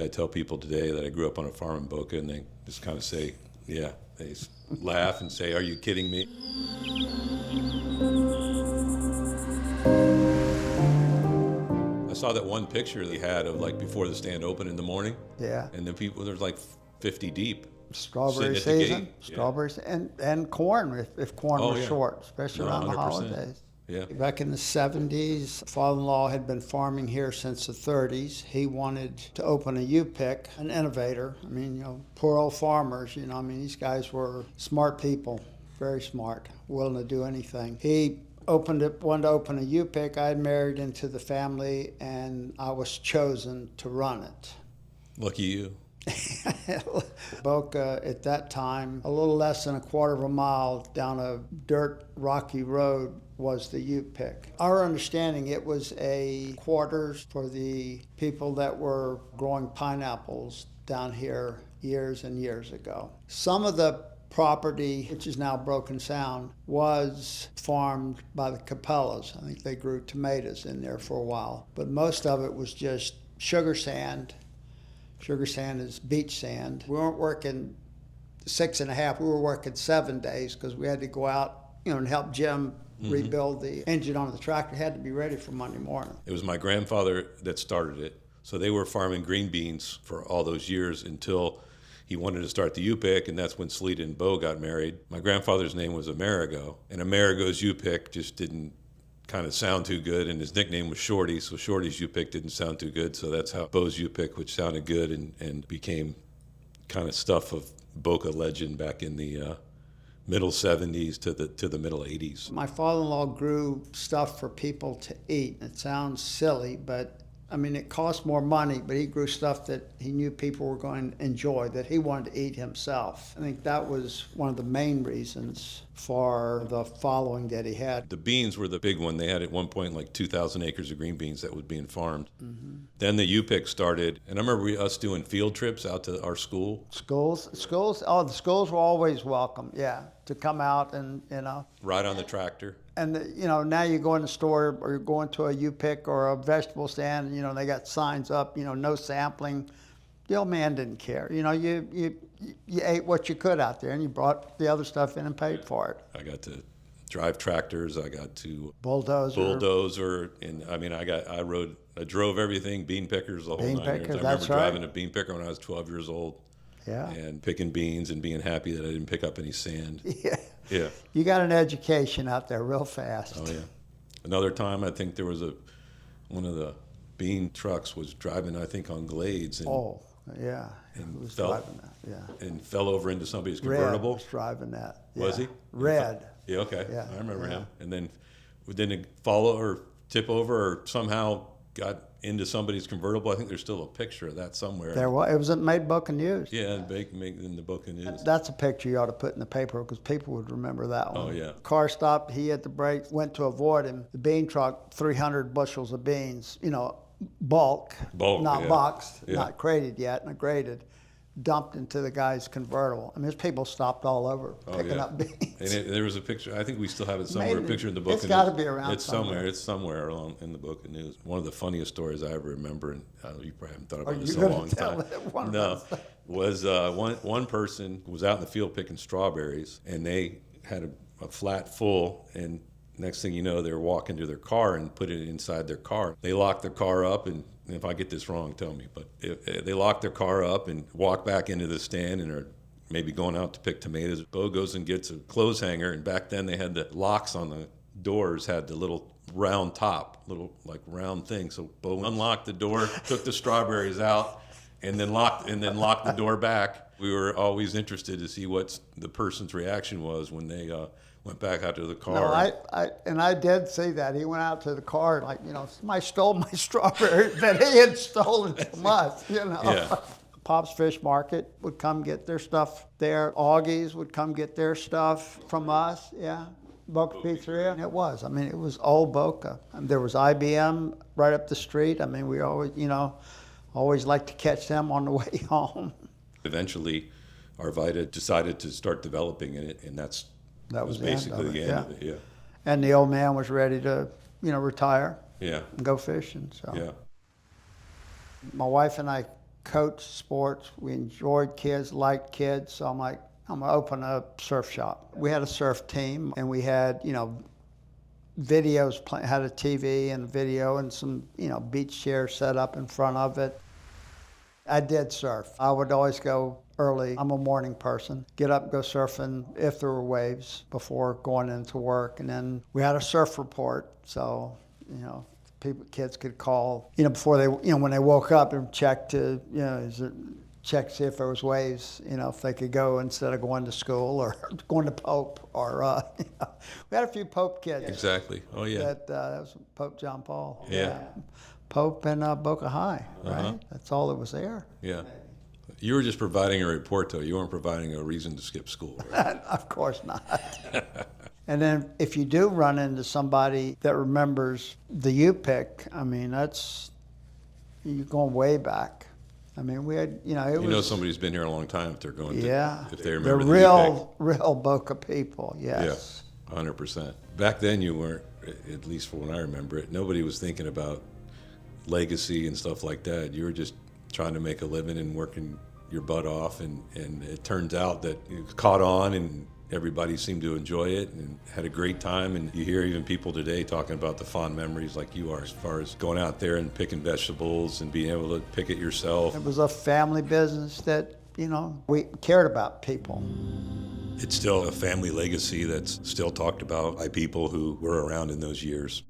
I tell people today that I grew up on a farm in Boca, and they just kind of say, yeah, they laugh and say, are you kidding me? I saw that one picture they had of like before the stand opened in the morning. Yeah. And the people, there's like 50 deep. Strawberry sitting at the season, gate. strawberries, and corn if corn Oh, was yeah. short, especially No, around the 100%. holidays. Yeah. Back in the 70s, father-in-law had been farming here since the 30s. He wanted to open a U-Pick, an innovator. I mean, poor old farmers, I mean, these guys were smart people, very smart, willing to do anything. He wanted to open a U-Pick. I had married into the family, and I was chosen to run it. Lucky you. Boca at that time, a little less than a quarter of a mile down a dirt rocky road was the U-Pick. Our understanding, it was a quarters for the people that were growing pineapples down here years and years ago. Some of the property, which is now Broken Sound, was farmed by the Capellas. I think they grew tomatoes in there for a while, but most of it was just sugar sand. Sugar sand is beach sand. We weren't working 6.5, we were working 7 days because we had to go out, and help Jim rebuild the engine on the tractor. It had to be ready for Monday morning. It was my grandfather that started it. So they were farming green beans for all those years until he wanted to start the U-Pick, and that's when Sleet and Bo got married. My grandfather's name was Amerigo, and Amerigo's U-Pick just didn't kind of sound too good, and his nickname was Shorty, so Shorty's U-Pick didn't sound too good, so that's how Bo's U-Pick, which sounded good and became kind of stuff of Boca legend back in the middle 70s to the middle 80s. My father-in-law grew stuff for people to eat. It sounds silly, but I mean, it cost more money, but he grew stuff that he knew people were going to enjoy, that he wanted to eat himself. I think that was one of the main reasons for the following that he had. The beans were the big one. They had at one point like 2,000 acres of green beans that was being farmed. Then the U-Pick started, and I remember us doing field trips out to our school. Schools, the schools were always welcome, to come out and, Ride on the tractor. And, now you go in the store or you're going to a U-Pick or a vegetable stand, and, they got signs up, no sampling. The old man didn't care. You ate what you could out there, and you brought the other stuff in and paid for it. I got to drive tractors. I got to bulldozer, and I mean, I drove everything, bean pickers, the whole bean 9 picker, years. I that's remember right. driving a bean picker when I was 12 years old. Yeah. And picking beans and being happy that I didn't pick up any sand. Yeah. Yeah. You got an education out there real fast. Oh yeah. Another time, I think there was one of the bean trucks was driving, I think, on Glades. And, yeah. And He was fell, driving that, yeah. And fell over into somebody's Red convertible. was driving that. Yeah. Was he? Red. Yeah, okay. Yeah. I remember him. And then didn't follow or tip over or somehow got into somebody's convertible. I think there's still a picture of that somewhere. There was. It was made Boca News. Yeah, in the Boca News. That's a picture you ought to put in the paper because people would remember that one. Oh, yeah. Car stopped. He hit the brakes, went to avoid him. The bean truck, 300 bushels of beans, bulk, not yeah. boxed, Yeah. not crated yet, not graded, dumped into the guy's convertible. I mean, there's people stopped all over picking up beans. And there was a picture. I think we still have it somewhere. Maybe. A picture in the Boca News. It's got to be around It's somewhere. It's somewhere along in the Boca News. One of the funniest stories I ever remember, and you probably haven't thought about this in a long time. No, was one person was out in the field picking strawberries, and they had a flat full, and next thing you know, they're walking to their car and put it inside their car. They locked their car up, and if I get this wrong, tell me, but if they lock their car up and walk back into the stand and are maybe going out to pick tomatoes. Bo goes and gets a clothes hanger, and back then they had the locks on the doors, had the little round top, little like round thing. So Bo unlocked the door, took the strawberries out, and then locked the door back. We were always interested to see what the person's reaction was when they went back out to the car. No, I did see that. He went out to the car like, somebody stole my strawberry that he had stolen from us, Yeah. Pop's Fish Market would come get their stuff there. Augie's would come get their stuff from us, yeah. Boca Pizzeria. It was. I mean, it was old Boca. There was IBM right up the street. I mean, we always liked to catch them on the way home. Eventually, Arvida decided to start developing in it, and that was basically the end of it, yeah. And the old man was ready to, retire. Yeah. And go fishing, so. Yeah. My wife and I coached sports. We enjoyed kids, liked kids. So I'm like, I'm going to open a surf shop. We had a surf team, and we had, videos, had a TV and video and some, beach chairs set up in front of it. I did surf. I would always go early. I'm a morning person. Get up, go surfing if there were waves before going into work. And then we had a surf report. So, kids could call, before they, when they woke up and check to, check to see if there was waves, if they could go instead of going to school or going to Pope or, we had a few Pope kids. Exactly. Oh, yeah. That was Pope John Paul. Yeah. Pope and Boca High, right? Uh-huh. That's all that was there. Yeah. You were just providing a report, though. You weren't providing a reason to skip school, right? Of course not. And then if you do run into somebody that remembers the U pick, I mean, you're going way back. I mean, we had, Somebody's been here a long time if they're going to, yeah, if they remember they're the real Boca people, yes. Yeah, 100%. Back then you weren't, at least for when I remember it, nobody was thinking about legacy and stuff like that. You were just trying to make a living and working your butt off, and it turns out that it caught on and everybody seemed to enjoy it and had a great time. And you hear even people today talking about the fond memories like you are, as far as going out there and picking vegetables and being able to pick it yourself. It was a family business that, we cared about people. It's still a family legacy that's still talked about by people who were around in those years.